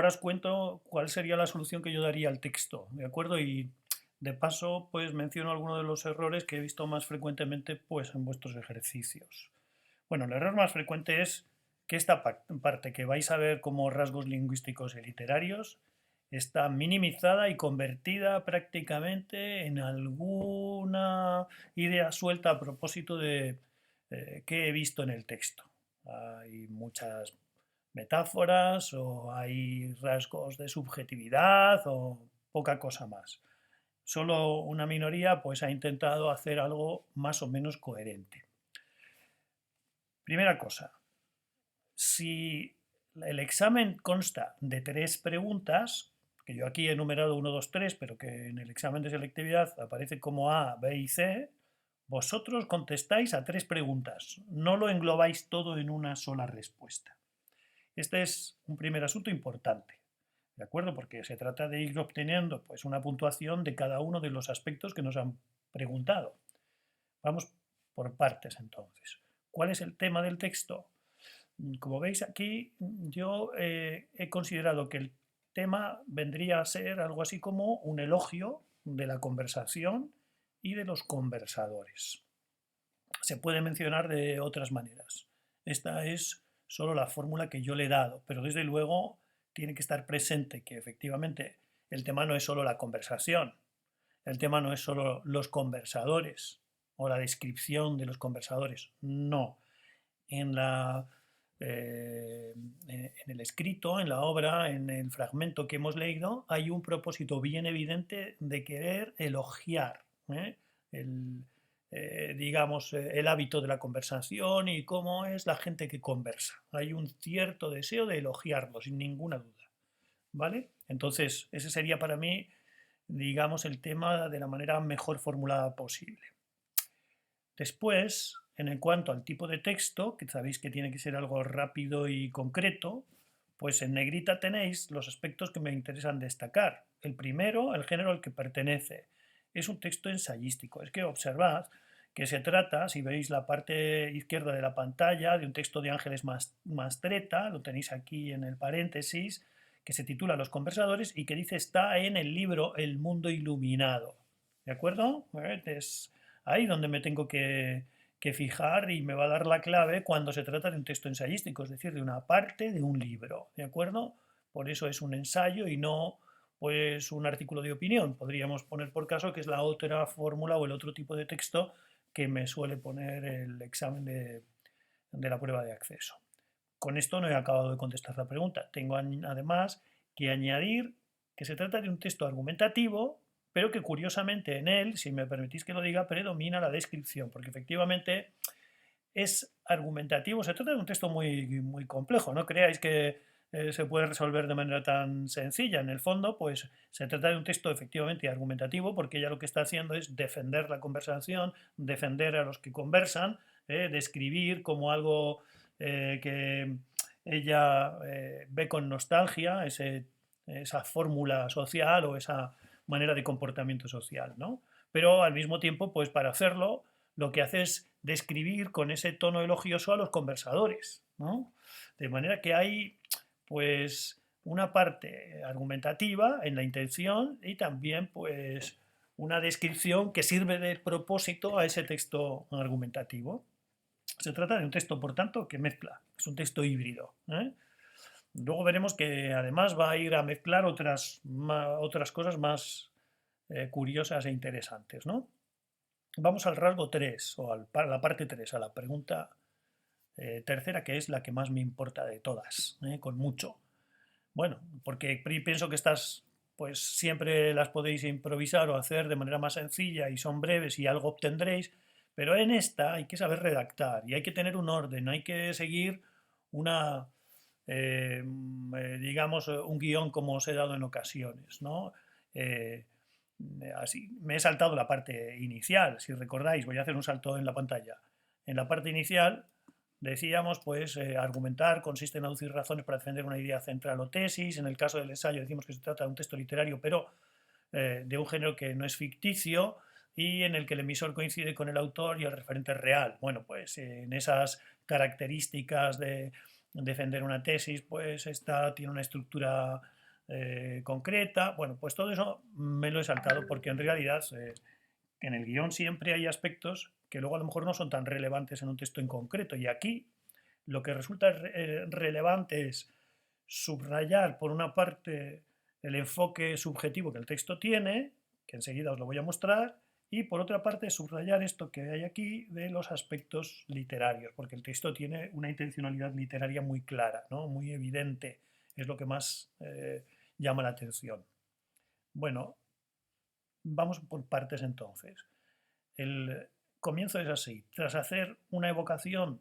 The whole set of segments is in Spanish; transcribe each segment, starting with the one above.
Ahora os cuento cuál sería la solución que yo daría al texto, ¿de acuerdo? Y de paso, pues menciono algunos de los errores que he visto más frecuentemente pues, en vuestros ejercicios. Bueno, el error más frecuente es que esta parte que vais a ver como rasgos lingüísticos y literarios está minimizada y convertida prácticamente en alguna idea suelta a propósito de qué he visto en el texto. Hay muchas metáforas o hay rasgos de subjetividad o poca cosa más. Solo una minoría pues ha intentado hacer algo más o menos coherente. Primera cosa, si el examen consta de 3 preguntas, que yo aquí he enumerado 1, 2, 3, pero que en el examen de selectividad aparece como A, B y C, vosotros contestáis a 3 preguntas, no lo englobáis todo en una sola respuesta. Este es un primer asunto importante, ¿de acuerdo? Porque se trata de ir obteniendo pues, una puntuación de cada uno de los aspectos que nos han preguntado. Vamos por partes entonces. ¿Cuál es el tema del texto? Como veis aquí, yo he considerado que el tema vendría a ser algo así como un elogio de la conversación y de los conversadores. Se puede mencionar de otras maneras. Esta es solo la fórmula que yo le he dado, pero desde luego tiene que estar presente que efectivamente el tema no es solo la conversación, el tema no es solo los conversadores o la descripción de los conversadores, no. En la en el escrito, en la obra, en el fragmento que hemos leído, hay un propósito bien evidente de querer elogiar el, digamos, el hábito de la conversación y cómo es la gente que conversa. Hay un cierto deseo de elogiarlo, sin ninguna duda. ¿Vale? Entonces, ese sería para mí, digamos, el tema de la manera mejor formulada posible. Después, en cuanto al tipo de texto, que sabéis que tiene que ser algo rápido y concreto, pues en negrita tenéis los aspectos que me interesan destacar. El primero, el género al que pertenece. Es un texto ensayístico. Es que observad que se trata, si veis la parte izquierda de la pantalla, de un texto de Ángeles Mastretta, lo tenéis aquí en el paréntesis, que se titula Los conversadores y que dice está en el libro El mundo iluminado. ¿De acuerdo? Es ahí donde me tengo que fijar y me va a dar la clave cuando se trata de un texto ensayístico, es decir, de una parte de un libro, ¿de acuerdo? Por eso es un ensayo y no pues un artículo de opinión. Podríamos poner por caso que es la otra fórmula o el otro tipo de texto que me suele poner el examen de la prueba de acceso. Con esto no he acabado de contestar la pregunta. Tengo además que añadir que se trata de un texto argumentativo, pero que curiosamente en él, si me permitís que lo diga, predomina la descripción, porque efectivamente es argumentativo. Se trata de un texto muy complejo, no creáis que se puede resolver de manera tan sencilla. En el fondo, pues se trata de un texto efectivamente argumentativo, porque ella lo que está haciendo es defender la conversación, defender a los que conversan, describir como algo que ella ve con nostalgia, esa fórmula social o esa manera de comportamiento social, ¿no? Pero al mismo tiempo, pues para hacerlo, lo que hace es describir con ese tono elogioso a los conversadores, ¿no? De manera que hay, pues, una parte argumentativa en la intención y también, pues, una descripción que sirve de propósito a ese texto argumentativo. Se trata de un texto, por tanto, que mezcla, es un texto híbrido. Luego veremos que además va a ir a mezclar otras cosas más curiosas e interesantes, ¿no? Vamos al rasgo 3 o a la parte 3, a la pregunta tercera, que es la que más me importa de todas, con mucho. Bueno, porque pienso que estas pues siempre las podéis improvisar o hacer de manera más sencilla y son breves y algo obtendréis, pero en esta hay que saber redactar y hay que tener un orden, hay que seguir una, digamos, un guión como os he dado en ocasiones, ¿no? Eh, Así, me he saltado la parte inicial, si recordáis, voy a hacer un salto en la pantalla. En la parte inicial decíamos, pues, argumentar consiste en aducir razones para defender una idea central o tesis. En el caso del ensayo decimos que se trata de un texto literario, pero de un género que no es ficticio y en el que el emisor coincide con el autor y el referente real. Bueno, pues en esas características defender una tesis, pues esta tiene una estructura concreta. Bueno, pues todo eso me lo he saltado porque en realidad en el guión siempre hay aspectos que luego a lo mejor no son tan relevantes en un texto en concreto. Y aquí lo que resulta relevante es subrayar, por una parte, el enfoque subjetivo que el texto tiene, que enseguida os lo voy a mostrar, y por otra parte subrayar esto que hay aquí de los aspectos literarios, porque el texto tiene una intencionalidad literaria muy clara, ¿no? Muy evidente, es lo que más llama la atención. Bueno, vamos por partes entonces. El comienzo es así, tras hacer una evocación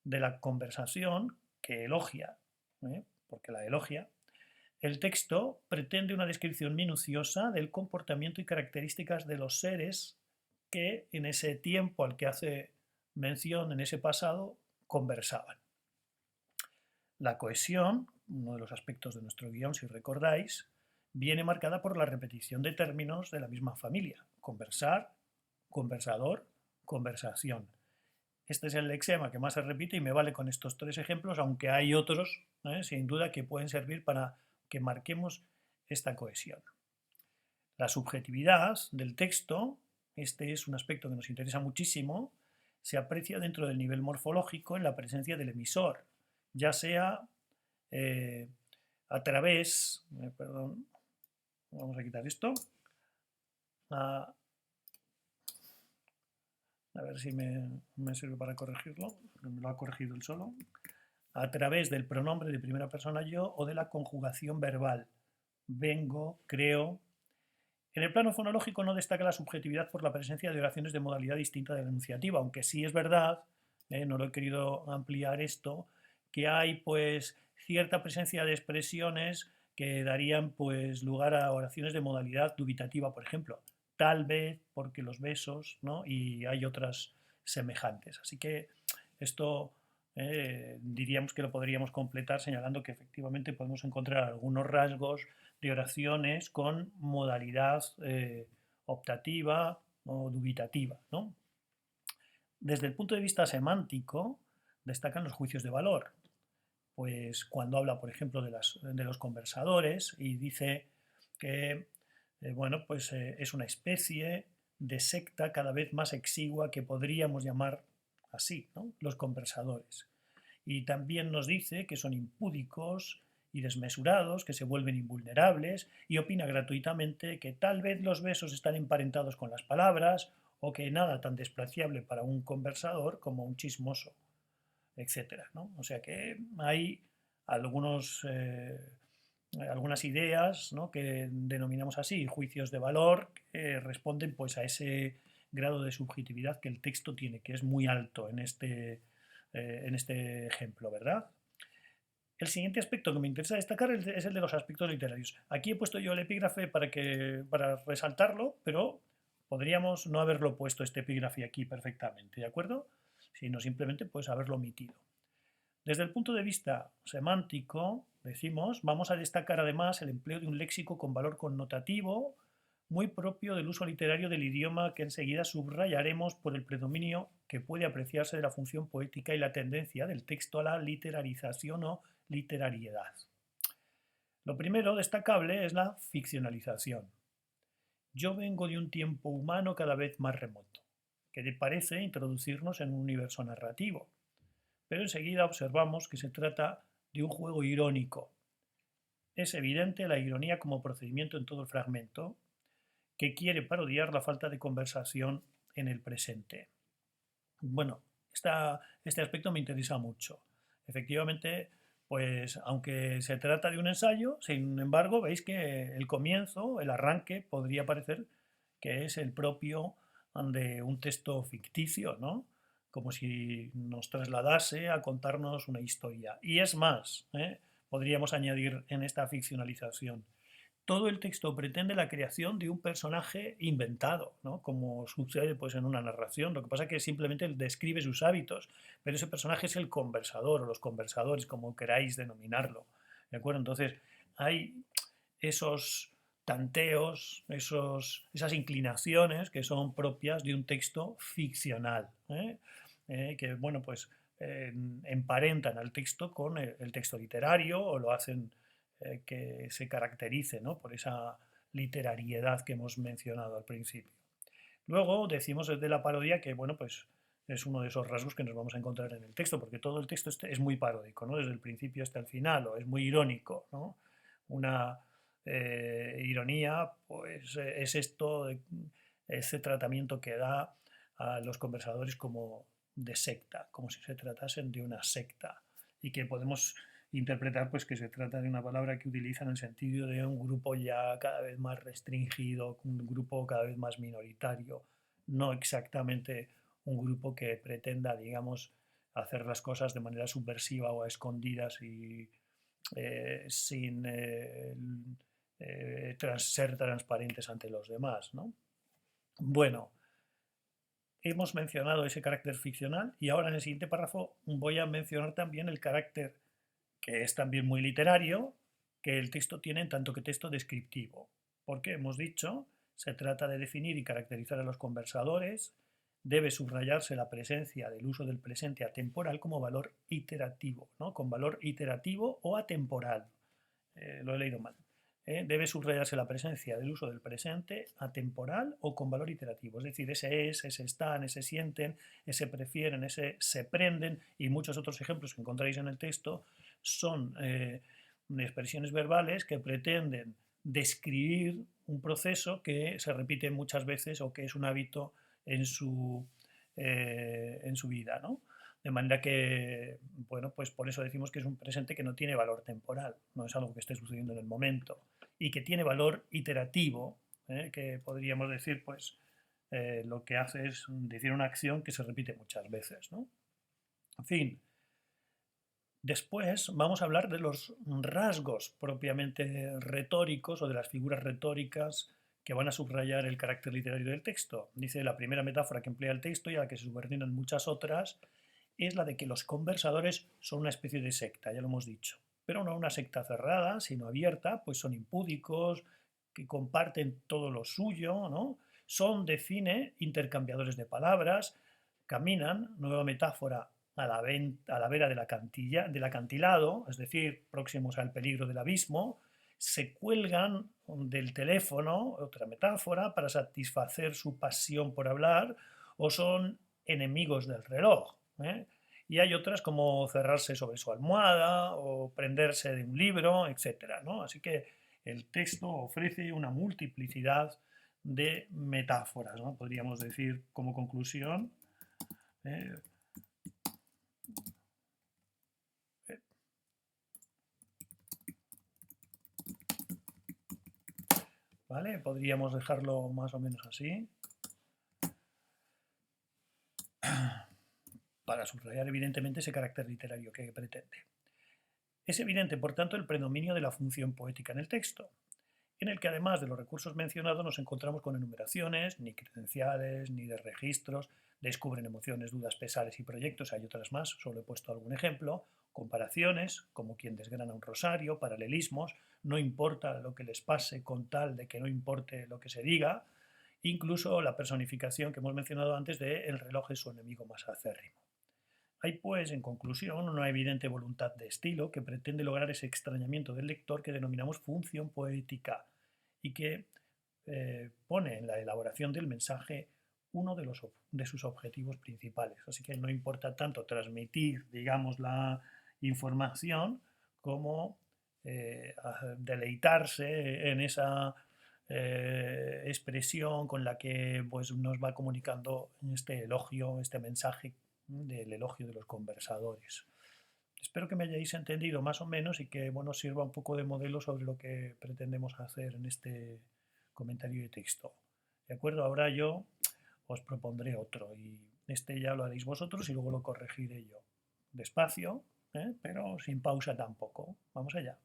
de la conversación que elogia, porque la elogia, el texto pretende una descripción minuciosa del comportamiento y características de los seres que en ese tiempo al que hace mención, en ese pasado, conversaban. La cohesión, uno de los aspectos de nuestro guión, si recordáis, viene marcada por la repetición de términos de la misma familia. Conversar, conversador, conversación. Este es el lexema que más se repite y me vale con estos 3 ejemplos, aunque hay otros, sin duda, que pueden servir para que marquemos esta cohesión. La subjetividad del texto, este es un aspecto que nos interesa muchísimo, se aprecia dentro del nivel morfológico en la presencia del emisor, ya sea a través, perdón, vamos a quitar esto, a ver si me sirve para corregirlo, me lo ha corregido él solo, a través del pronombre de primera persona yo o de la conjugación verbal, vengo, creo. En el plano fonológico no destaca la subjetividad por la presencia de oraciones de modalidad distinta de la enunciativa, aunque sí es verdad, no lo he querido ampliar esto, que hay pues cierta presencia de expresiones que darían pues lugar a oraciones de modalidad dubitativa, por ejemplo, tal vez porque los besos, ¿no? Y hay otras semejantes. Así que esto diríamos que lo podríamos completar señalando que efectivamente podemos encontrar algunos rasgos de oraciones con modalidad optativa o dubitativa, ¿no? Desde el punto de vista semántico, destacan los juicios de valor. Pues cuando habla, por ejemplo, de los conversadores y dice que bueno, pues, es una especie de secta cada vez más exigua que podríamos llamar así, ¿no? Los conversadores. Y también nos dice que son impúdicos y desmesurados, que se vuelven invulnerables, y opina gratuitamente que tal vez los besos están emparentados con las palabras, o que nada tan despreciable para un conversador como un chismoso, etcétera, ¿no? O sea que hay algunos, algunas ideas, ¿no?, que denominamos así, juicios de valor, que responden pues, a ese grado de subjetividad que el texto tiene, que es muy alto en este ejemplo, ¿verdad? El siguiente aspecto que me interesa destacar es el de los aspectos literarios. Aquí he puesto yo el epígrafe para resaltarlo, pero podríamos no haberlo puesto este epígrafe aquí perfectamente, ¿de acuerdo? Sino simplemente pues haberlo omitido. Desde el punto de vista semántico, decimos, vamos a destacar además el empleo de un léxico con valor connotativo muy propio del uso literario del idioma, que enseguida subrayaremos por el predominio que puede apreciarse de la función poética y la tendencia del texto a la literarización o literariedad. Lo primero destacable es la ficcionalización. Yo vengo de un tiempo humano cada vez más remoto, que parece introducirnos en un universo narrativo, pero enseguida observamos que se trata de un juego irónico. Es evidente la ironía como procedimiento en todo el fragmento, que quiere parodiar la falta de conversación en el presente. Bueno, este aspecto me interesa mucho. Efectivamente, pues aunque se trata de un ensayo, sin embargo, veis que el comienzo, el arranque, podría parecer que es el propio de un texto ficticio, ¿no? Como si nos trasladase a contarnos una historia. Y es más, podríamos añadir en esta ficcionalización, todo el texto pretende la creación de un personaje inventado, ¿no?, como sucede pues, en una narración. Lo que pasa es que simplemente describe sus hábitos, pero ese personaje es el conversador o los conversadores, como queráis denominarlo. ¿De acuerdo? Entonces, hay esos tanteos, esas inclinaciones que son propias de un texto ficcional, que, bueno, pues emparentan al texto con el texto literario o lo hacen que se caracterice, ¿no?, por esa literariedad que hemos mencionado al principio. Luego decimos de la parodia que, bueno, pues es uno de esos rasgos que nos vamos a encontrar en el texto, porque todo el texto es muy paródico, ¿no?, desde el principio hasta el final, o es muy irónico, ¿no? Una ironía, pues es esto, ese tratamiento que da a los conversadores como de secta, como si se tratasen de una secta, y que podemos interpretar pues que se trata de una palabra que utiliza en el sentido de un grupo ya cada vez más restringido, un grupo cada vez más minoritario, no exactamente un grupo que pretenda, digamos, hacer las cosas de manera subversiva o a escondidas y sin ser transparentes ante los demás, ¿no? Bueno, hemos mencionado ese carácter ficcional y ahora en el siguiente párrafo voy a mencionar también el carácter que es también muy literario, que el texto tiene en tanto que texto descriptivo. Porque hemos dicho, se trata de definir y caracterizar a los conversadores, debe subrayarse la presencia del uso del presente atemporal como valor iterativo, ¿no?, con valor iterativo o atemporal. Lo he leído mal. Debe subrayarse la presencia del uso del presente atemporal o con valor iterativo, es decir, ese es, ese están, ese sienten, ese prefieren, ese se prenden y muchos otros ejemplos que encontráis en el texto son expresiones verbales que pretenden describir un proceso que se repite muchas veces o que es un hábito en su vida, ¿no? De manera que, bueno, pues por eso decimos que es un presente que no tiene valor temporal, no es algo que esté sucediendo en el momento, y que tiene valor iterativo, que podríamos decir, pues, lo que hace es decir una acción que se repite muchas veces, ¿no? En fin, después vamos a hablar de los rasgos propiamente retóricos o de las figuras retóricas que van a subrayar el carácter literario del texto. Dice, la primera metáfora que emplea el texto y a la que se subordinan muchas otras es la de que los conversadores son una especie de secta, ya lo hemos dicho, pero no una secta cerrada, sino abierta, pues son impúdicos, que comparten todo lo suyo, ¿no? Son, define, intercambiadores de palabras, caminan, nueva metáfora, a la vera del acantilado, es decir, próximos al peligro del abismo, se cuelgan del teléfono, otra metáfora, para satisfacer su pasión por hablar, o son enemigos del reloj, ¿eh? Y hay otras como cerrarse sobre su almohada o prenderse de un libro, etc., ¿no? Así que el texto ofrece una multiplicidad de metáforas, ¿no? Podríamos decir como conclusión, ¿eh? ¿Vale? Podríamos dejarlo más o menos así, para subrayar evidentemente ese carácter literario que pretende. Es evidente, por tanto, el predominio de la función poética en el texto, en el que además de los recursos mencionados nos encontramos con enumeraciones, ni credenciales, ni de registros, descubren emociones, dudas, pesares y proyectos, hay otras más, solo he puesto algún ejemplo, comparaciones, como quien desgrana un rosario, paralelismos, no importa lo que les pase con tal de que no importe lo que se diga, incluso la personificación que hemos mencionado antes de el reloj es su enemigo más acérrimo. Hay, pues, en conclusión, una evidente voluntad de estilo que pretende lograr ese extrañamiento del lector que denominamos función poética y que pone en la elaboración del mensaje uno de sus objetivos principales. Así que no importa tanto transmitir, digamos, la información como deleitarse en esa expresión con la que pues, nos va comunicando este elogio, este mensaje del elogio de los conversadores. Espero que me hayáis entendido más o menos y que bueno, sirva un poco de modelo sobre lo que pretendemos hacer en este comentario de texto. ¿De acuerdo? Ahora yo os propondré otro y este ya lo haréis vosotros y luego lo corregiré yo. Despacio, pero sin pausa tampoco. Vamos allá.